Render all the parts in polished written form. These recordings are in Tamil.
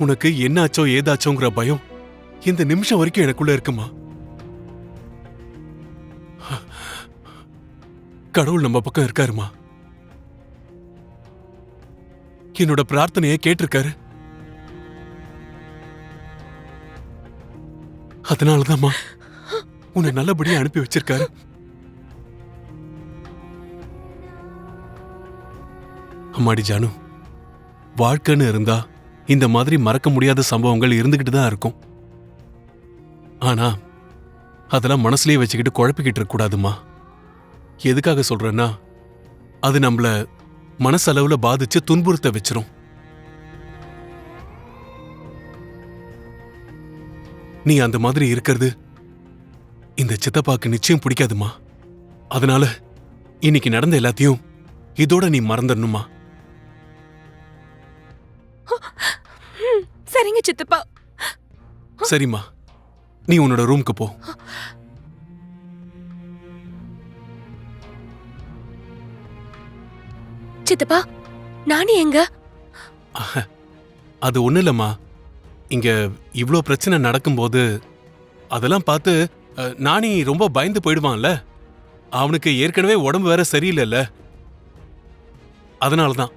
உனக்கு என்னாச்சோ ஏதாச்சோங்கிற பயம் இந்த நிமிஷம் வரைக்கும் எனக்குள்ள இருக்குமா? கடவுள் நம்ம பக்கம் இருக்காருமா. என்னோட பிரார்த்தனையை கேட்டிருக்காரு. அதனாலதாம்மா உன்னை நல்லபடியா அனுப்பி வச்சிருக்காரு. அம்மாடி ஜானு, வாழ்க்கைன்னு இருந்தா இந்த மாதிரி மறக்க முடியாத சம்பவங்கள் இருந்துகிட்டு தான் இருக்கும். ஆனா அதெல்லாம் மனசுலயே வச்சுக்கிட்டு குழப்பிக்கிட்டு இருக்க கூடாதுமா. எதுக்காக சொல்றேன்னா, அது நம்மள மனசளவுல பாதிச்சு துன்புறுத்த வச்சிரும். நீ அந்த மாதிரி இருக்கிறது இந்த சித்தப்பாக்கு நிச்சயம் பிடிக்காதுமா. அதனால இன்னைக்கு நடந்த எல்லாத்தையும் இதோட நீ மறந்துடணுமா. சரிங்க சித்தப்பா. சரிம்மா, நீ உன்னோட ரூமுக்கு போ. சித்தப்பா, நானி எங்க? அது ஒண்ணு இல்லம்மா, இங்க இவ்ளோ பிரச்சனை நடக்கும்போது அதெல்லாம் பார்த்து நானி ரொம்ப பயந்து போயிடுவான்ல. அவனுக்கு ஏற்கனவே உடம்பு வேற சரியில்லைல்ல. அதனாலதான்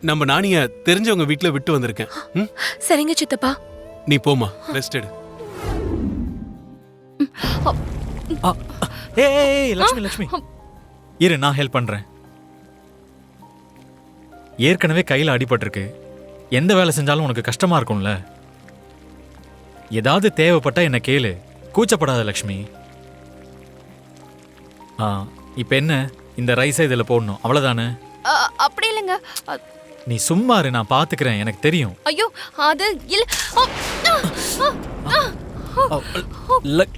நம்ம நானிய தெரிஞ்சவங்க வீட்டுல விட்டு வந்திருக்கேன். சரிங்க சித்தப்பா. நீ போமா, ரெஸ்ட் எடு. லட்சுமி லட்சுமி இரு, நான் ஹெல்ப் பண்றேன். ஏற்கனவே கையில அடிபட்டிருக்கு. எந்த வேலை செஞ்சாலும் உனக்கு கஷ்டமா இருக்கும்ல. ஏதாவது தேவைப்பட்டா என்ன கேளு, கூச்சப்படாத லட்சுமி. இப்ப என்ன, இந்த ரைஸை இதுல போடணும், அவ்வளவுதானே? அப்படி இல்லைங்க. நீ சும்மா இரு, நான் பாத்துக்கிறேன், எனக்கு தெரியும். ஐயோ, அது இல்ல.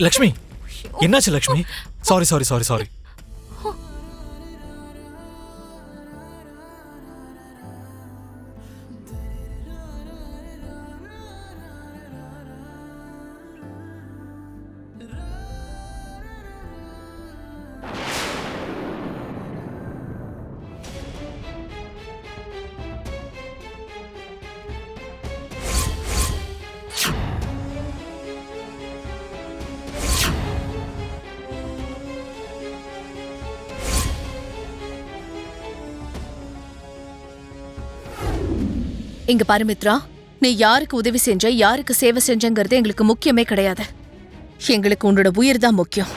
லட்சுமி, என்னாச்சு Lakshmi? Sorry sorry sorry sorry. இங்க பாரு மித்ரா, நீ யாருக்கு உதவி செஞ்ச, யாருக்கு சேவை செஞ்சங்கிறது எங்களுக்கு முக்கியமே கிடையாது. எங்களுக்கு உன்னோட உயிர் தான் முக்கியம்.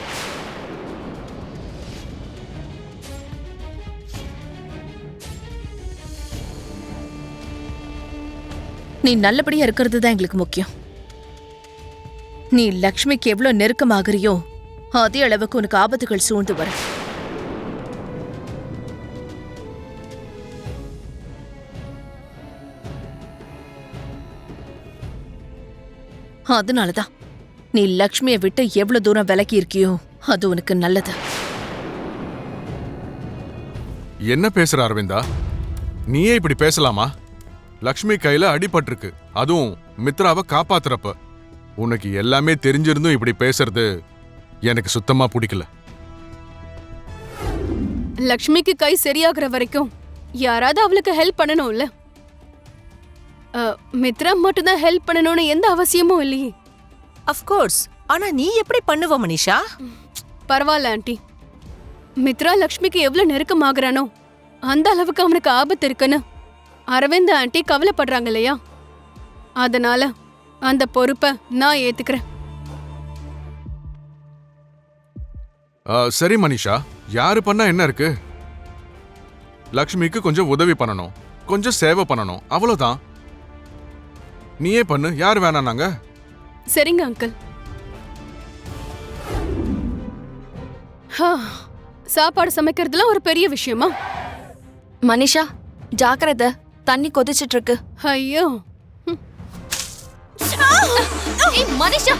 நீ நல்லபடியா இருக்கிறது தான் எங்களுக்கு முக்கியம். நீ லக்ஷ்மிக்கு எவ்வளவு நெருக்கமாகறியோ அதே அளவுக்கு உனக்கு ஆபத்துகள் சூழ்ந்து வரும். அதனாலதான் நீ லக்ஷ்மியை விட்டு எவ்வளவு தூரம் விலகி இருக்கியோ அது உனக்கு நல்லது. என்ன பேசுற அரவிந்தா? நீயே இப்படி பேசலாமா? லக்ஷ்மி கையில அடிபட்டிருக்கு, அதுவும் மித்ராவை காப்பாத்துறப்ப. உனக்கு எல்லாமே தெரிஞ்சிருந்தும் இப்படி பேசுறது எனக்கு சுத்தமா பிடிக்கல. லக்ஷ்மிக்கு கை சரியாகிற வரைக்கும் யாராவது அவளுக்கு ஹெல்ப் பண்ணணும்ல. மித்ரா மட்டும் தான் ஹெல்ப் பண்ணணும்னு எந்த அவசியமும் இல்லையே. அஃப்கோர்ஸ். ஆனா நீ எப்படி பண்ணுவ மனிஷா? பரவாயில்ல ஆண்டி. மித்ரா லக்ஷ்மிக்கு எவ்வளவு நெருக்கமாகறானோ அந்த அளவுக்கு அவனுக்கு ஆபத்து இருக்குன்னு அரவிந்த் ஆண்டி கவலைப்படுறாங்க இல்லையா? அதனால அந்த பொறுப்பை நான் ஏத்துக்கிறேன். சரி மனிஷா, யாரு பண்ணா என்ன இருக்கு? லக்ஷ்மிக்கு கொஞ்சம் உதவி பண்ணணும், கொஞ்சம் சேவை பண்ணணும், அவ்வளவுதான். நீயே பண்ணு, யார் வேணானாங்க? சரிங்க அங்கிள். சாப்பாடு சமைக்கிறதுலாம் ஒரு பெரிய விஷயமா? மனிஷா, ஜாக்கிரதை, தண்ணி கொதிச்சிட்டு இருக்கு. ஐயோ, மனிஷா,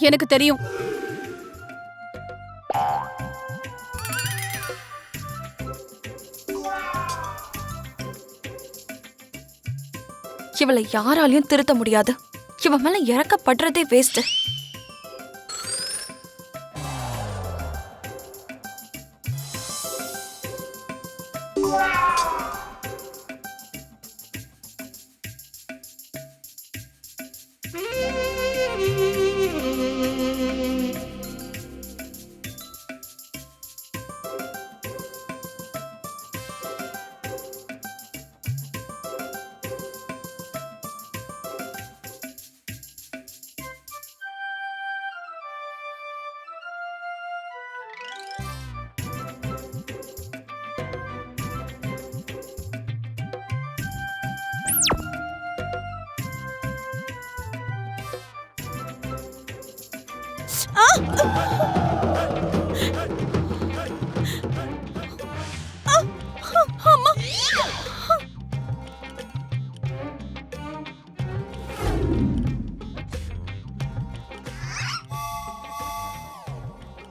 எனக்கு தெரியும். இவளை யாராலையும் திருத்த முடியாது. இவ மேல இறக்கப்படுறதே வேஸ்ட்.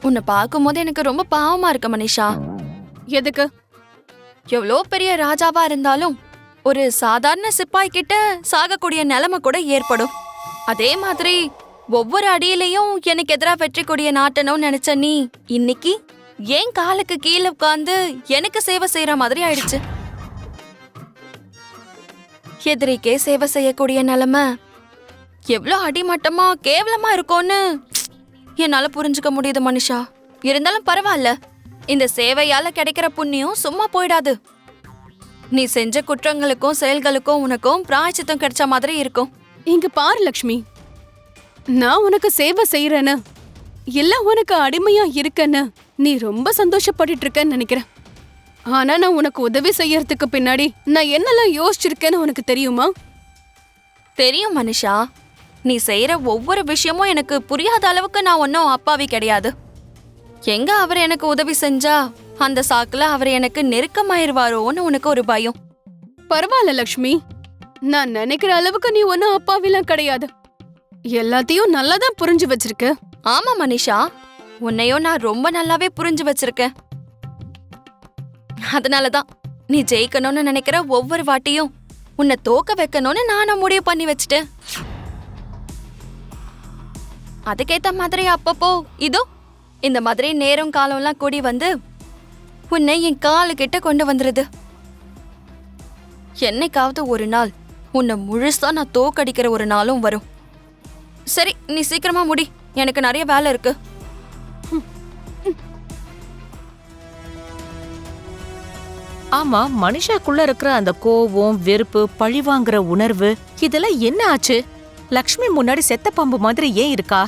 உன்னை பார்க்கும்போது எனக்கு ரொம்ப பாவமா இருக்கு மனிஷா. எதுக்கு? எவ்வளோ பெரிய ராஜாவா இருந்தாலும் ஒரு சாதாரண சிப்பாய் கிட்ட சாகக்கூடிய நிலைமை கூட ஏற்படும். அதே மாதிரி ஒவ்வொரு அடியிலையும் எனக்கு எதிராக வெற்றி கொடிய நாட்டணும்னு நினைச்ச நீ இன்னைக்கு ஏன் காலுக்கு கீழே உட்கார்ந்து எனக்கு சேவை செய்யற மாதிரி ஆயிடுச்சு. எதிரிக்கே சேவை செய்யக்கூடிய நிலைமை எவ்வளோ அடிமட்டமா கேவலமா இருக்கும்னு என்னால புரிஞ்சுக்க முடியுது மனுஷா. இருந்தாலும் பரவாயில்ல, இந்த சேவையால கிடைக்கிற புண்ணியம் சும்மா போயிடாது. நீ செஞ்ச குற்றங்களுக்கும் செயல்களுக்கும் உனக்கும் பிராயச்சித்தம் கிடைச்ச மாதிரி இருக்கும். இங்க பாரு லக்ஷ்மி, நான் உனக்கு சேவை செய்யறேன்னு, எல்லாம் உனக்கு அடிமையா இருக்கன்னு நீ ரொம்ப சந்தோஷப்பட்டுட்டு இருக்கன்னு நினைக்கிறேன். ஆனா நான் உனக்கு உதவி செய்யறதுக்கு பின்னாடி நான் என்னெல்லாம் யோசிச்சிருக்கேன்னு உனக்கு தெரியுமா? தெரியும் மனுஷா, நீ செய்யற ஒவ்வொரு விஷயமும் எனக்கு புரியாத அளவுக்கு நான் ஒன்னும் அப்பாவி கிடையாது. எங்க அவர் எனக்கு உதவி செஞ்சா அந்த சாக்குல அவர் எனக்கு நெருக்கமாயிருவாரோன்னு உனக்கு ஒரு பயம். பரவாயில்ல லக்ஷ்மி, நான் நினைக்கிற அளவுக்கு நீ ஒன்னும் அப்பாவிலாம் கிடையாது. எல்லாத்தையும் நல்லாதான் புரிஞ்சு வச்சிருக்க. ஆமா மனிஷா, உன்னையும் நான் ரொம்ப நல்லாவே புரிஞ்சு வச்சிருக்கேன். அதனாலதான் நீ ஜெயிக்கணும்னு நினைக்கிற ஒவ்வொரு வாட்டியும் உன்னை தோக்க வைக்கணும்னு நானும் முடிவு பண்ணி வச்சுட்டேன். அதுக்கேத்த மாதிரி அப்பப்போ இதோ இந்த மாதிரி நேரம் காலம்லாம் கூடி வந்து உன்னை என் காலு கிட்ட கொண்டு வந்துருது. என்னைக்காவது ஒரு நாள் உன்னை முழுசா நான் தோக்கடிக்கிற ஒரு நாளும் வரும். சரி, நீ சீக்கிரமா முடி, எனக்கு நிறைய வேலை இருக்கு. ஆமா, மனிஷாக்குள்ள இருக்கிற அந்த கோவம், வெறுப்பு, பழிவாங்கிற உணர்வு இதெல்லாம் என்ன ஆச்சு? லக்ஷ்மி முன்னாடி செத்த பாம்பு மாதிரி ஏன் இருக்கா?